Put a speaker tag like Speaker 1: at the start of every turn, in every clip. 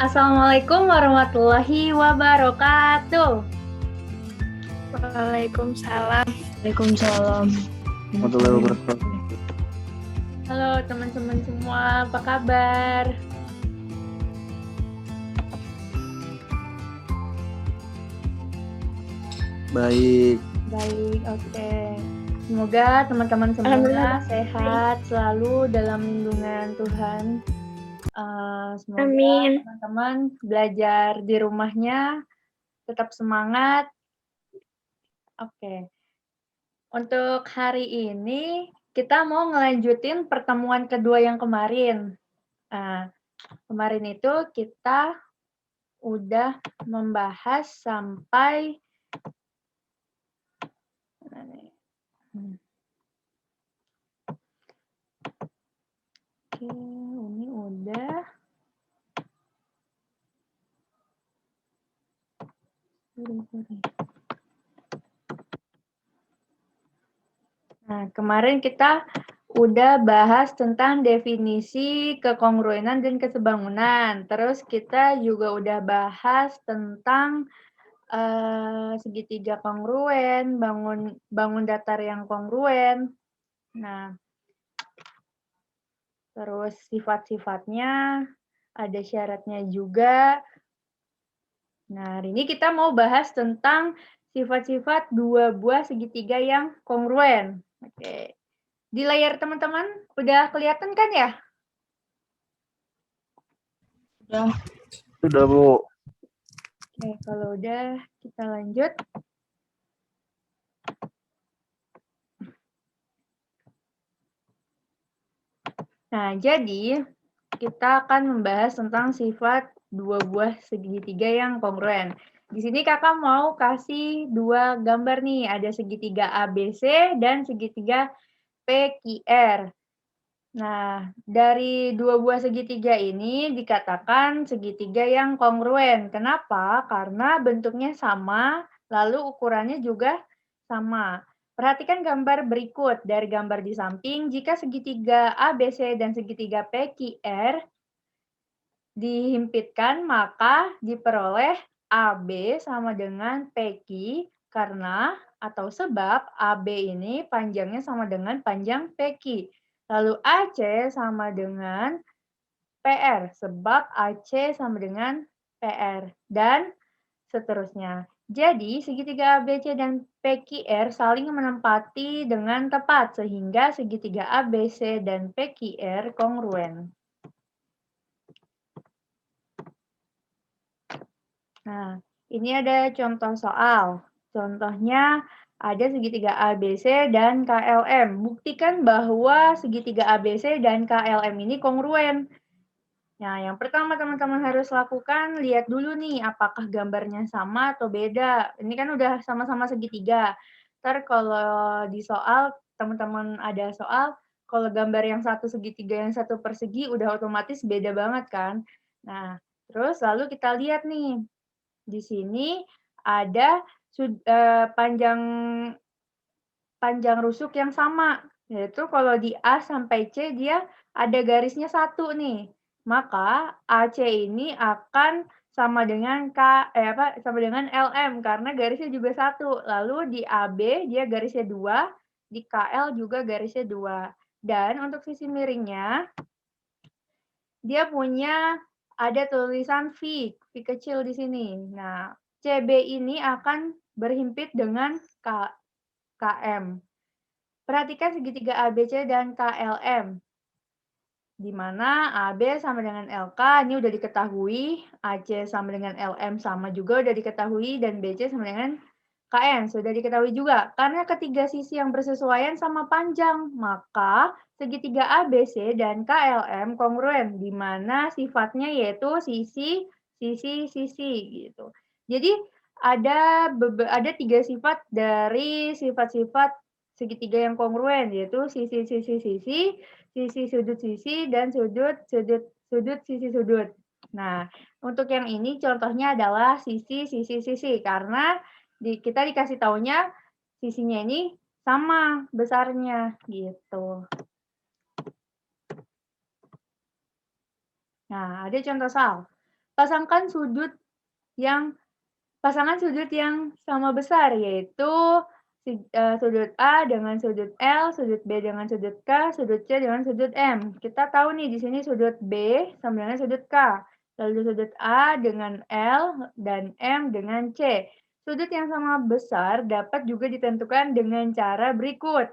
Speaker 1: Assalamualaikum warahmatullahi wabarakatuh.
Speaker 2: Waalaikumsalam.
Speaker 3: Waalaikumsalam.
Speaker 4: Warahmatullahi wabarakatuh.
Speaker 1: Halo teman-teman semua, apa kabar?
Speaker 4: Baik.
Speaker 1: Baik, oke. Semoga teman-teman semua sehat selalu dalam lindungan Tuhan. Semoga
Speaker 2: Amin.
Speaker 1: teman-teman belajar di rumahnya tetap semangat. Oke. Untuk hari ini kita mau ngelanjutin pertemuan kedua yang kemarin. Kemarin itu kita udah membahas sampai Oke, ini udah. Nah, kemarin kita udah bahas tentang definisi kekongruenan dan kesebangunan. Terus kita juga udah bahas tentang segitiga kongruen, bangun datar yang kongruen. Nah, terus sifat-sifatnya, ada syaratnya juga. Nah, hari ini kita mau bahas tentang sifat-sifat dua buah segitiga yang kongruen. Oke. Di layar teman-teman udah kelihatan kan ya?
Speaker 4: Sudah, Bu.
Speaker 1: Oke, kalau udah kita lanjut. Nah, jadi kita akan membahas tentang sifat dua buah segitiga yang kongruen. Di sini kakak mau kasih dua gambar nih, ada segitiga ABC dan segitiga PQR. Nah, dari dua buah segitiga ini dikatakan segitiga yang kongruen. Kenapa? Karena bentuknya sama, lalu ukurannya juga sama. Perhatikan gambar berikut. Dari gambar di samping, jika segitiga ABC dan segitiga PQR dihimpitkan, maka diperoleh AB sama dengan PQ karena atau sebab AB ini panjangnya sama dengan panjang PQ. Lalu AC sama dengan PR, sebab AC sama dengan PR, dan seterusnya. Jadi, segitiga ABC dan PQR saling menempati dengan tepat, sehingga segitiga ABC dan PQR kongruen. Nah, ini ada contoh soal. Contohnya, ada segitiga ABC dan KLM. Buktikan bahwa segitiga ABC dan KLM ini kongruen. Nah, yang pertama teman-teman harus lakukan, lihat dulu nih apakah gambarnya sama atau beda. Ini kan udah sama-sama segitiga. Ntar kalau di soal, teman-teman ada soal, kalau gambar yang satu segitiga, yang satu persegi, udah otomatis beda banget kan. Nah, terus lalu kita lihat nih, di sini ada panjang rusuk yang sama, yaitu kalau di A sampai C dia ada garisnya satu nih. Maka AC ini akan sama dengan sama dengan LM karena garisnya juga satu. Lalu di AB dia garisnya 2, di KL juga garisnya 2. Dan untuk sisi miringnya dia punya ada tulisan V kecil di sini. Nah, CB ini akan berhimpit dengan KM. Perhatikan segitiga ABC dan KLM, di mana AB sama dengan LK, ini udah diketahui, AC sama dengan LM sama juga udah diketahui, dan BC sama dengan KN, sudah diketahui juga. Karena ketiga sisi yang bersesuaian sama panjang, maka segitiga ABC dan KLM kongruen, di mana sifatnya yaitu sisi, gitu. Jadi ada 3 sifat dari sifat-sifat segitiga yang kongruen, yaitu sisi, sisi sudut sisi, dan sudut sisi sudut. Nah, untuk yang ini contohnya adalah sisi, karena kita dikasih taunya sisinya ini sama besarnya, gitu. Nah, ada contoh soal. pasangan sudut yang sama besar, yaitu sudut A dengan sudut L, sudut B dengan sudut K, sudut C dengan sudut M. Kita tahu nih di sini sudut B sama dengan sudut K, lalu sudut A dengan L dan M dengan C. Sudut yang sama besar dapat juga ditentukan dengan cara berikut,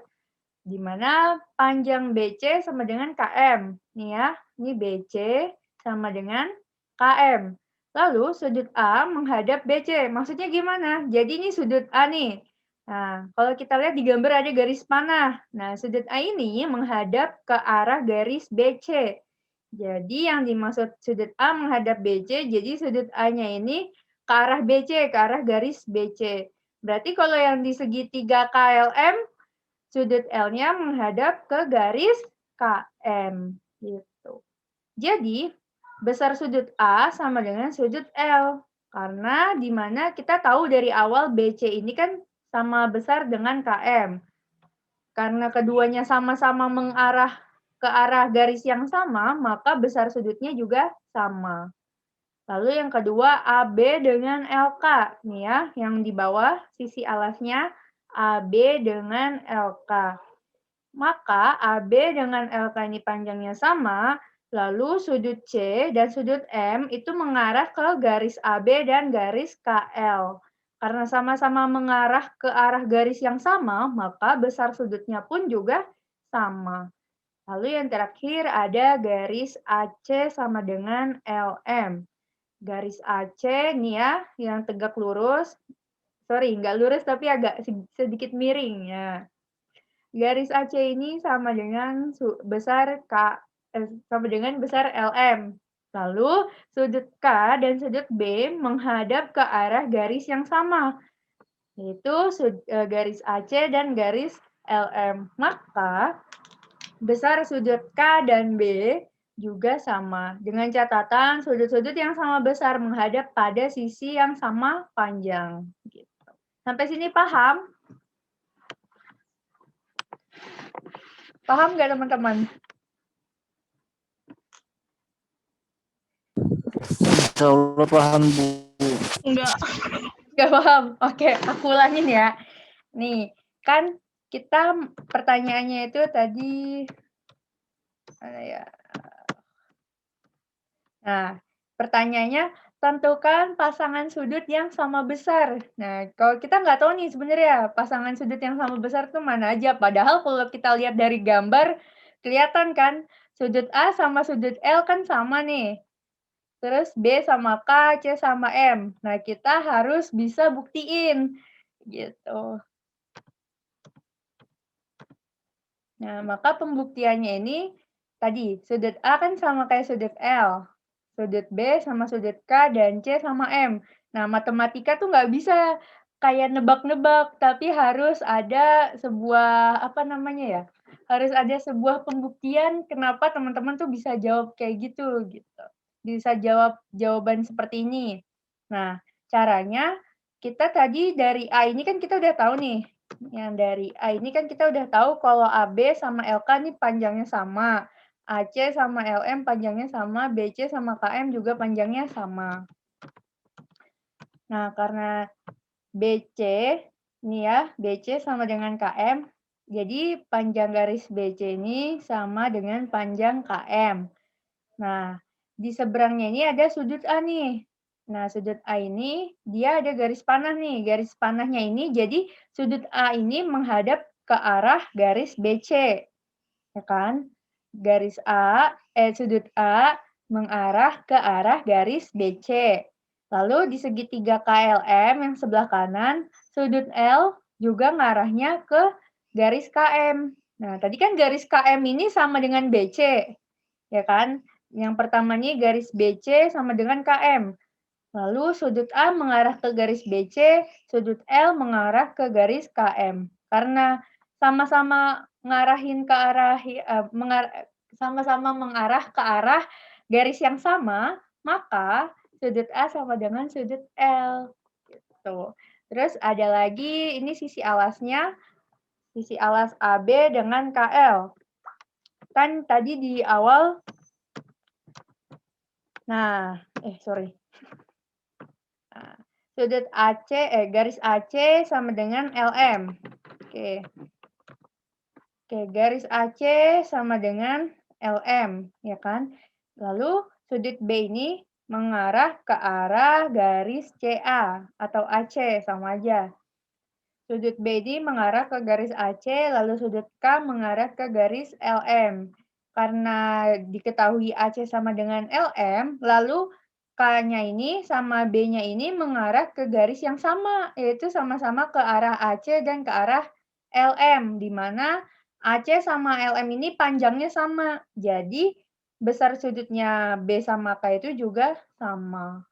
Speaker 1: di mana panjang BC sama dengan KM. Nih ya, ini BC sama dengan KM. Lalu sudut A menghadap BC. Maksudnya gimana? Jadi ini sudut A nih. Nah, kalau kita lihat di gambar ada garis panah. Nah, sudut A ini menghadap ke arah garis BC. Jadi yang dimaksud sudut A menghadap BC, jadi sudut A-nya ini ke arah BC, ke arah garis BC. Berarti kalau yang di segitiga KLM, sudut L-nya menghadap ke garis KM. Gitu. Jadi, besar sudut A sama dengan sudut L. Karena di mana kita tahu dari awal BC ini kan sama besar dengan KM. Karena keduanya sama-sama mengarah ke arah garis yang sama, maka besar sudutnya juga sama. Lalu yang kedua, AB dengan LK. Nih ya, yang di bawah sisi alasnya AB dengan LK. Maka AB dengan LK ini panjangnya sama, lalu sudut C dan sudut M itu mengarah ke garis AB dan garis KL. Karena sama-sama mengarah ke arah garis yang sama, maka besar sudutnya pun juga sama. Lalu yang terakhir ada garis AC sama dengan LM. Garis AC nih ya, yang tegak lurus. Sorry, nggak lurus tapi agak sedikit miring ya. Garis AC ini sama dengan besar LM. Lalu sudut K dan sudut B menghadap ke arah garis yang sama, yaitu garis AC dan garis LM. Maka besar sudut K dan B juga sama, dengan catatan sudut-sudut yang sama besar menghadap pada sisi yang sama panjang. Gitu. Sampai sini paham? Paham nggak teman-teman?
Speaker 4: Insya Allah paham, Bu.
Speaker 1: Nggak paham. Oke, aku ulangin ya. Nih, kan kita pertanyaannya itu tadi mana ya? Nah, pertanyaannya tentukan pasangan sudut yang sama besar. Nah, kalau kita nggak tahu nih sebenarnya pasangan sudut yang sama besar itu mana aja. Padahal kalau kita lihat dari gambar, kelihatan kan sudut A sama sudut L kan sama nih. Terus B sama K, C sama M. Nah, kita harus bisa buktiin. Gitu. Nah, maka pembuktiannya ini tadi, sudut A kan sama kayak sudut L. Sudut B sama sudut K dan C sama M. Nah, matematika tuh nggak bisa kayak nebak-nebak, tapi harus ada sebuah, apa namanya ya, harus ada sebuah pembuktian kenapa teman-teman tuh bisa jawab kayak gitu. Bisa jawab jawaban seperti ini. Nah, caranya kita tadi dari A ini kan kita udah tahu nih. Yang dari A ini kan kita udah tahu kalau AB sama LK nih panjangnya sama. AC sama LM panjangnya sama, BC sama KM juga panjangnya sama. Nah, karena BC, nih ya, BC sama dengan KM, jadi panjang garis BC ini sama dengan panjang KM. Nah, di seberangnya ini ada sudut A nih. Nah, sudut A ini dia ada garis panah nih. Garis panahnya ini jadi sudut A ini menghadap ke arah garis BC. Ya kan? Sudut A mengarah ke arah garis BC. Lalu di segitiga KLM yang sebelah kanan, sudut L juga ngarahnya ke garis KM. Nah, tadi kan garis KM ini sama dengan BC, ya kan? Yang pertama nih garis BC sama dengan KM. Lalu sudut A mengarah ke garis BC, sudut L mengarah ke garis KM. Karena sama-sama ngarahin ke arah sama-sama mengarah ke arah garis yang sama, maka sudut A sama dengan sudut L. Gitu. Terus ada lagi ini sisi alasnya, sisi alas AB dengan KL. Kan tadi di awal, nah sorry. Nah, sudut garis AC sama dengan LM. Oke. Oke, garis AC sama dengan LM, ya kan? Lalu sudut B ini mengarah ke arah garis CA atau AC, sama aja. Sudut B ini mengarah ke garis AC, lalu sudut K mengarah ke garis LM. Karena diketahui AC sama dengan LM, lalu K-nya ini sama B-nya ini mengarah ke garis yang sama, yaitu sama-sama ke arah AC dan ke arah LM, di mana AC sama LM ini panjangnya sama. Jadi, besar sudutnya B sama K itu juga sama.